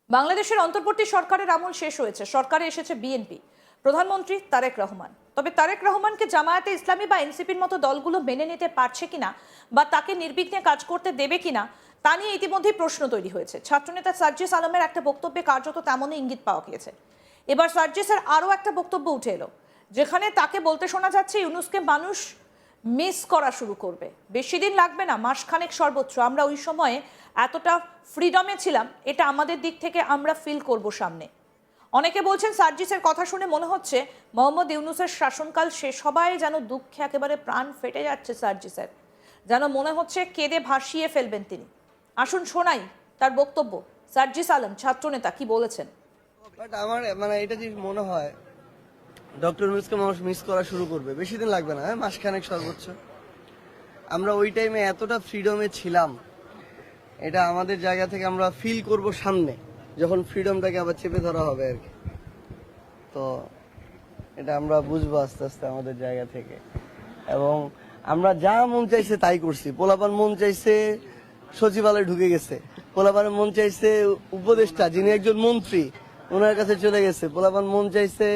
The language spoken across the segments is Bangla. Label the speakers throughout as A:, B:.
A: বাংলাদেশের অন্তর্বর্তী সরকারের আমল শেষ হয়েছে, সরকারে এসেছে বিএনপি, প্রধানমন্ত্রী তারেক রহমান। তবে তারেক রহমানকে জামায়াতে ইসলামী বা এনসিপির মতো দলগুলো মেনে নিতে পারছে কিনা বা তাকে নির্বিঘ্নে কাজ করতে দেবে কিনা তা নিয়ে ইতিমধ্যেই প্রশ্ন তৈরি হয়েছে। ছাত্রনেতা সার্জিস আলমের একটা বক্তব্যে কার্যত তেমনই ইঙ্গিত পাওয়া গিয়েছে। এবার সার্জিসের আরও একটা বক্তব্য উঠে এলো, যেখানে তাকে বলতে শোনা যাচ্ছে ইউনূসকে মানুষ মিস করা শুরু করবে। বেশি দিন লাগবে না, মাসখানেক সর্বোচ্চ। আমরা ওই সময়ে এতটা ফ্রিডমে ছিলাম, এটা আমাদের দিক থেকে আমরা ফিল করব সামনে। অনেকে বলছেন সার্জিসের কথা শুনে মনে হচ্ছে মোহাম্মদ ইউনূসের শাসনকাল শেষ হবায় যেন দুঃখে একেবারে প্রাণ ফেটে যাচ্ছে সার্জিসের, যেন মনে হচ্ছে কেঁদে ভাসিয়ে ফেলবেন তিনি। আসুন শোনাই তার বক্তব্য। সার্জিস আলম ছাত্রনেতা কি বলেছেন।
B: বাট আমার এটা যে মনে হয় ডক্টর ইউনূসকে মানুষ মিস করা শুরু করবে, বেশি দিন লাগবে না, মাসখানেক সর্বোচ্চ। আমরা ওই টাইমে এতটা ফ্রিডমে ছিলাম, এটা আমাদের জায়গা থেকে আমরা ফিল করব সামনে, যখন ফ্রিডমটাকে আবার চেপে ধরা হবে আর কি। তো এটা আমরা বুঝবো আস্তে আস্তে আমাদের জায়গা থেকে। এবং আমরা যা মন চাইছে তাই করছি। পোলাপান মন চাইছে সচিবালয়ে ঢুকে গেছে, পোলাপান মন চাইছে উপদেষ্টা যিনি একজন মন্ত্রী ওনার কাছে চলে গেছে, পোলাপান মন চাইছে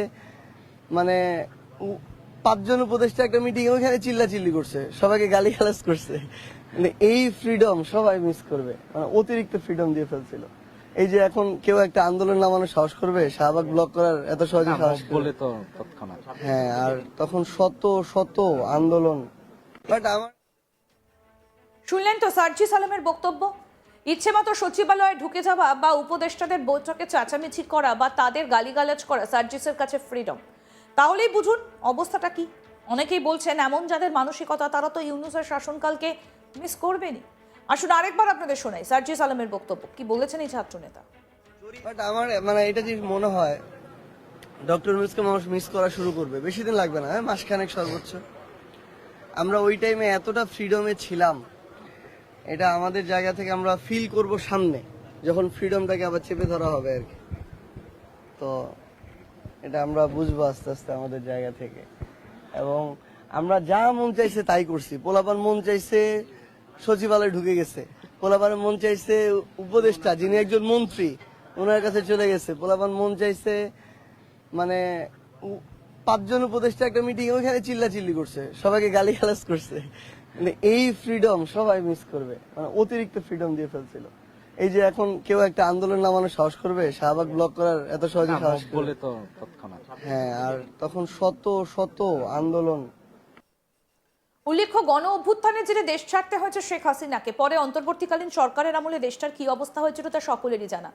B: পাঁচজন উপদেষ্টা একটা মিটিং ওইখানে চিল্লাচিল্লি করছে, সবাইকে গালিগালাজ করছে। এই ফ্রিডম সবাই মিস করবে, অতিরিক্ত ফ্রিডম দিয়ে ফেলছিল। এই যে এখন কেউ একটা আন্দোলন নামানোর সাহস করবে, শাহবাগ ব্লক করার এত সহজে সাহস করবে
C: তো তৎক্ষণাৎ।
B: হ্যাঁ, আর তখন শত শত আন্দোলন। বাট আমার
A: শুনলেন তো সার্জিস আলমের বক্তব্য। ইচ্ছে মতো সচিবালয়ে ঢুকে যাওয়া বা উপদেষ্টাদের বৈঠকে চাচামেচি করা বা তাদের গালিগালাজ করা সার্জিসের কাছে ফ্রিডম। তাহলেই বুঝুন অবস্থাটা কি। অনেকেই বলছেন এমন যাদের মানসিকতা তারা তো ইউনূসের শাসনকালকে মিস করবেনই। আসুন আরেকবার আপনাদের শোনাই সার্জিস আলমের বক্তব্য, কি বলেছেন এই ছাত্রনেতা।
B: বাট আমার এটা যে মনে হয় ডক্টর ইউনূসকে মানুষ মিস করা শুরু করবে, বেশি দিন লাগবে না, মাসখানেক সর্বোচ্চ। আমরা ওই টাইমে এতটা ফ্রিডমে ছিলাম, এটা আমাদের জায়গা থেকে আমরা ফিল করব সামনে, যখন ফ্রিডমটাকে আবার চেপে ধরা হবে আর কি। তো এটা আমরা বুঝবো আস্তে আস্তে আমাদের জায়গা থেকে। এবং আমরা যা মন চাইছে তাই করছি। পোলাপান মন চাইছে সচিবালয়ে ঢুকে গেছে, পোলাপান মন চাইছে উপদেষ্টা যিনি একজন মন্ত্রী ওনার কাছে চলে গেছে, পোলাপান মন চাইছে পাঁচজন উপদেষ্টা একটা মিটিং ওইখানে চিল্লাচিল্লি করছে, সবাইকে গালিগালাজ করছে। এই ফ্রিডম সবাই মিস করবে, অতিরিক্ত ফ্রিডম দিয়ে ফেলছিল। এই যে এখন কেউ একটা আন্দোলন নামানোর সাহস করবে, শাহবাগ ব্লক করার এত সহজে সাহস করবে
C: তো তৎক্ষণাৎ।
B: হ্যাঁ, আর তখন শত শত আন্দোলন।
A: উল্লেখ্য, গণ অভ্যুত্থানের জেরে দেশ ছাড়তে হয়েছে শেখ হাসিনাকে। পরে অন্তর্বর্তীকালীন সরকারের আমলে দেশটার কি অবস্থা হয়েছিল তা সকলেরই জানা।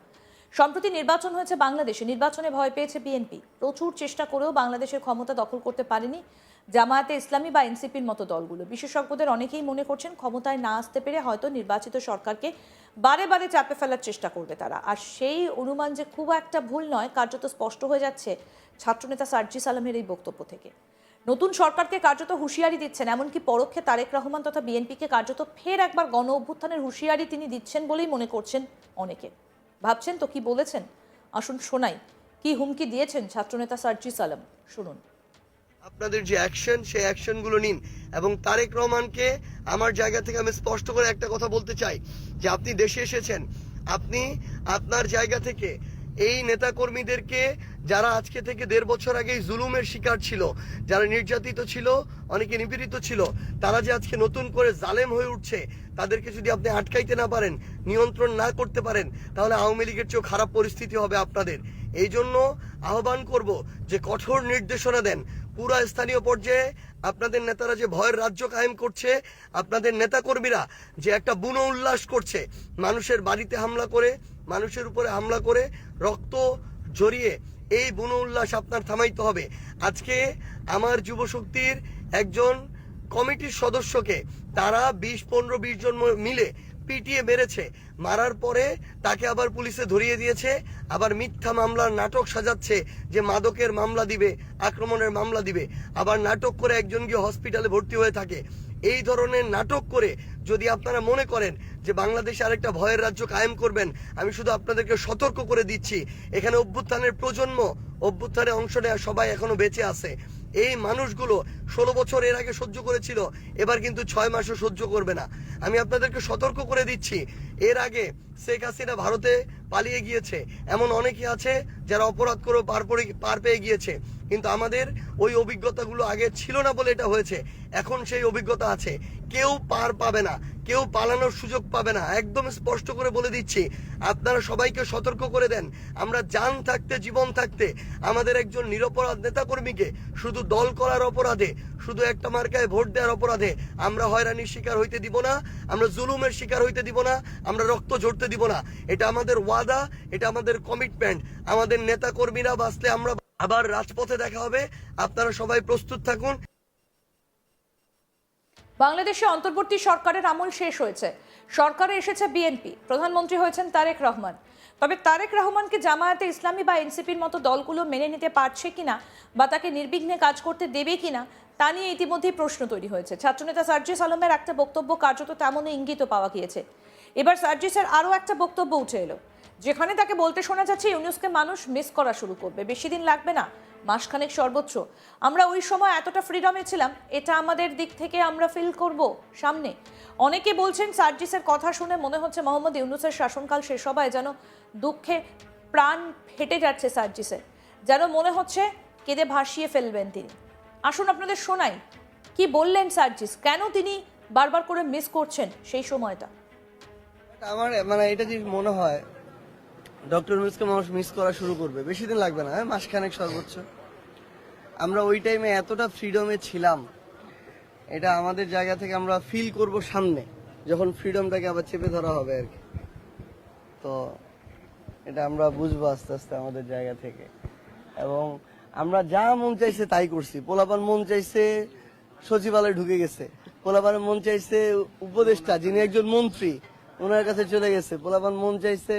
A: সম্প্রতি নির্বাচন হয়েছে বাংলাদেশে, নির্বাচনে ভয় পেয়েছে বিএনপি। প্রচুর চেষ্টা করেও বাংলাদেশের ক্ষমতা দখল করতে পারেনি জামায়াতে ইসলামী বা এনসিপির মতো দলগুলো। বিশেষজ্ঞদের অনেকেই মনে করছেন ক্ষমতায় না আসতে পেরে হয়তো নির্বাচিত সরকারকে বারে বারে চাপে ফেলার চেষ্টা করবে তারা। আর সেই অনুমান যে খুব একটা ভুল নয়, কার্যত স্পষ্ট হয়ে যাচ্ছে ছাত্রনেতা সার্জিস আলমের এই বক্তব্য থেকে। নতুন সরকারকে কার্যত হুঁশিয়ারি দিচ্ছেন, এমনকি পরোক্ষে তারেক রহমান তথা বিএনপিকে কার্যত ফের একবার গণ অভ্যুত্থানের হুঁশিয়ারি তিনি দিচ্ছেন বলেই মনে করছেন অনেকে। ভাবছেন তো কি বলেছেন, আসুন শোনাই কি হুমকি দিয়েছেন ছাত্রনেতা সার্জিস আলম। শুনুন।
B: আপনাদের যে অ্যাকশন, সেই অ্যাকশন গুলো নিন। এবং তারেক রহমানকে আমার জায়গা থেকে আমি স্পষ্ট করে একটা কথা বলতে চাই, যে আপনি দেশে এসেছেন, আপনি আপনার জায়গা থেকে এই নেতা কর্মীদেরকে, যারা আজকে থেকে 1.5 বছর আগেই জুলুমের শিকার ছিল, যারা নির্যাতিত ছিল, অনেকে নিপীড়িত ছিল, তারা যে আজকে নতুন করে জালেম হয়ে উঠছে, তাদেরকে যদি আপনি আটকাইতে না পারেন, নিয়ন্ত্রণ না করতে পারেন, তাহলে আওয়ামী লীগের চেয়েও খারাপ পরিস্থিতি হবে আপনাদের। এই জন্য আহ্বান করব যে কঠোর নির্দেশনা দেন। পুরা স্থানীয় পর্যায়ে আপনাদের নেতারা যে ভয়ের রাজ্য কায়েম করছে, আপনাদের নেতাকর্মীরা যে একটা বুনো উল্লাস করছে, মানুষের বাড়িতে হামলা করে, মানুষের উপরে হামলা করে, রক্ত জড়িয়ে, এই বুনো উল্লাস আপনার থামাইতে হবে। আজকে আমার যুব শক্তির একজন কমিটির সদস্যকে তারা 15-20 জন মিলে পিটিয়ে মেরেছে। মারার পরে তাকে আবার পুলিশে ধরিয়ে দিয়েছে, আবার মিথ্যা মামলার নাটক সাজাচ্ছে যে মাদকের মামলা দিবে, আক্রমণের মামলা দিবে, আবার নাটক করে একজন গিয়ে হসপিটালে ভর্তি হয়ে থাকে। এই ধরনের নাটক করে যদি আপনারা মনে করেন যে বাংলাদেশে আরেকটা ভয়ের রাজ্য কায়েম করবেন, আমি শুধু আপনাদেরকে সতর্ক করে দিচ্ছি, এখানে অভ্যুত্থানের প্রজন্ম, অভ্যুত্থানে অংশ নেওয়া সবাই এখনো বেঁচে আছে। এই মানুষগুলো 16 বছর এর আগে সহ্য করেছিল, এবার কিন্তু 6 মাসও সহ্য করবে না। আমি আপনাদেরকে সতর্ক করে দিচ্ছি, এর আগে শেখ হাসিনা ভারতে পালিয়ে গিয়েছে, এমন অনেকে আছে যারা অপরাধ করে পার পেয়ে গিয়েছে, কিন্তু আমাদের ওই অভিজ্ঞতাগুলো আগে ছিল না বলে এটা হয়েছে। এখন সেই অভিজ্ঞতা আছে, কেউ পার পাবে না, কেউ পালানোর সুযোগ পাবে না। একদম স্পষ্ট করে বলে দিচ্ছি, আপনারা সবাইকে সতর্ক করে দেন। আমরা জান থাকতে, জীবন থাকতে আমাদের একজন নিরপরাধ নেতাকর্মীকে শুধু দল করার অপরাধে, শুধু একটা মার্কায় ভোট দেওয়ার অপরাধে আমরা হয়রানির শিকার হইতে দিব না, আমরা জুলুমের শিকার হইতে দিব না, আমরা রক্ত ঝরতে দিব না। এটা আমাদের ওয়াদা, এটা আমাদের কমিটমেন্ট। আমাদের নেতাকর্মীরা বাঁচলে আমরা আবার রাজপথে দেখা হবে। আপনারা সবাই প্রস্তুত থাকুন।
A: বাংলাদেশে অন্তর্বর্তী সরকারের আমল শেষ হয়েছে, সরকারে এসেছে বিএনপি, প্রধানমন্ত্রী হয়েছেন তারেক রহমান। তবে তারেক রহমানকে জামায়াতে ইসলামী বা এনসিপির মতো দলগুলো মেনে নিতে পারছে কিনা বা তাকে নির্বিঘ্নে কাজ করতে দেবে কিনা তা নিয়ে ইতিমধ্যেই প্রশ্ন তৈরি হয়েছে। ছাত্রনেতা সার্জিস আলমের একটা বক্তব্য কার্যত তেমনই ইঙ্গিত পাওয়া গিয়েছে। এবার সার্জিসের আরও একটা বক্তব্য উঠে এলো, যেখানে তাকে বলতে শোনা যাচ্ছে ইউনূসকে মানুষ মিস করা শুরু করবে, বেশি দিন লাগবে না, মাসখানেক সর্বোচ্চ। আমরা ওই সময় এতটা ফ্রিডমে ছিলাম, এটা আমাদের দিক থেকে আমরা ফিল করব সামনে। অনেকে বলছেন সার্জিসের কথা শুনে মনে হচ্ছে মোহাম্মদ ইউনূসের শাসনকাল শেষ হওয়ায় যেন দুঃখে প্রাণ ফেটে যাচ্ছে সার্জিসের, যেন মনে হচ্ছে কেঁদে ভাসিয়ে ফেলবেন তিনি। আসুন আপনাদের শোনাই কি বললেন সার্জিস, কেন তিনি বারবার করে মিস করছেন সেই সময়টা।
C: আমার এটা যে মনে হয় ডক্টর ইউনূসকে মানুষ মিস করা শুরু করবে, বেশি দিন লাগবে না, মাসখানেক সর্বোচ্চ। আমরা ওই টাইমে এতটা ফ্রিডমে ছিলাম, এটা আমাদের জায়গা থেকে আমরা ফিল করব সামনে, যখন ফ্রিডমটাকে আবার চেপে ধরা হবে আর কি। তো এটা আমরা বুঝবো আস্তে আস্তে আমাদের জায়গা থেকে। এবং আমরা যা মন চাইছে তাই করছি। পোলাপান মন চাইছে সচিবালয়ে ঢুকে গেছে, পোলাপানের মন চাইছে উপদেষ্টা যিনি একজন মন্ত্রী ওনার কাছে চলে গেছে, পোলাপান মন চাইছে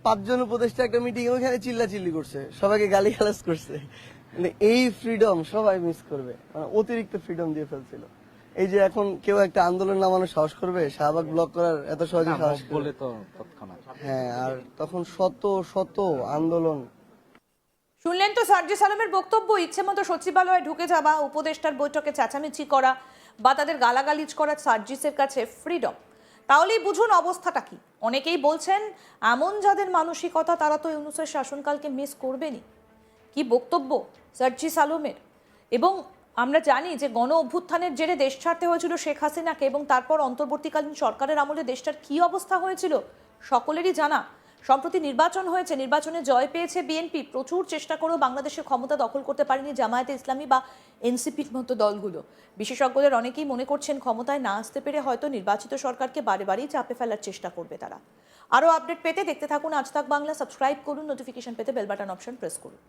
C: 5 জন উপদেষ্টা একটা মিটিং ওইখানে চিল্লাচিল্লি করছে, সবাইকে গালিগালাজ করছে। এই ফ্রিডম সবাই মিস করবে, অতিরিক্ত ফ্রিডম দিয়ে ফেলছিল। এই যে এখন কেউ একটা আন্দোলন নামানোর সাহস করবে, শাহবাগ ব্লক করার এত সহজে সাহস করবে তো তৎক্ষণাৎ। হ্যাঁ, আর তখন শত শত আন্দোলন।
A: শুনলেন তো সার্জিস আলমের বক্তব্য, ইচ্ছে মতো সচিবালয়ে ঢুকে যাওয়া, উপদেষ্টার বৈঠকে চেঁচামেচি করা বা তাদের গালাগালিজ করা সার্জিসের কাছে ফ্রিডম। তাহলেই বুঝুন অবস্থাটা কি। অনেকেই বলছেন এমন যাদের মানসিকতা তারা তো ইউনূসের শাসনকালকে মিস করবেনই। কি বক্তব্য সার্জিস আলমের। এবং আমরা জানি যে গণ অভ্যুত্থানের জেরে দেশ ছাড়তে হয়েছিল শেখ হাসিনাকে, এবং তারপর অন্তর্বর্তীকালীন সরকারের আমলে দেশটার কি অবস্থা হয়েছিল সকলেরই জানা। সম্প্রতি নির্বাচন হয়েছে, নির্বাচনে জয় পেয়েছে বিএনপি, প্রচুর চেষ্টা করেও বাংলাদেশের ক্ষমতা দখল করতে পারেনি জামায়াতে ইসলামী বা এনসিপির মতো দলগুলো। বিশেষজ্ঞদের অনেকেই মনে করছেন ক্ষমতায় না আসতে পেরে হয়তো নির্বাচিত সরকারকে বারে বারেই চাপে ফেলার চেষ্টা করবে তারা। আরও আপডেট পেতে দেখতে থাকুন আজ তাক বাংলা, সাবস্ক্রাইব করুন, নোটিফিকেশন পেতে বেল বাটন অপশন প্রেস করুন।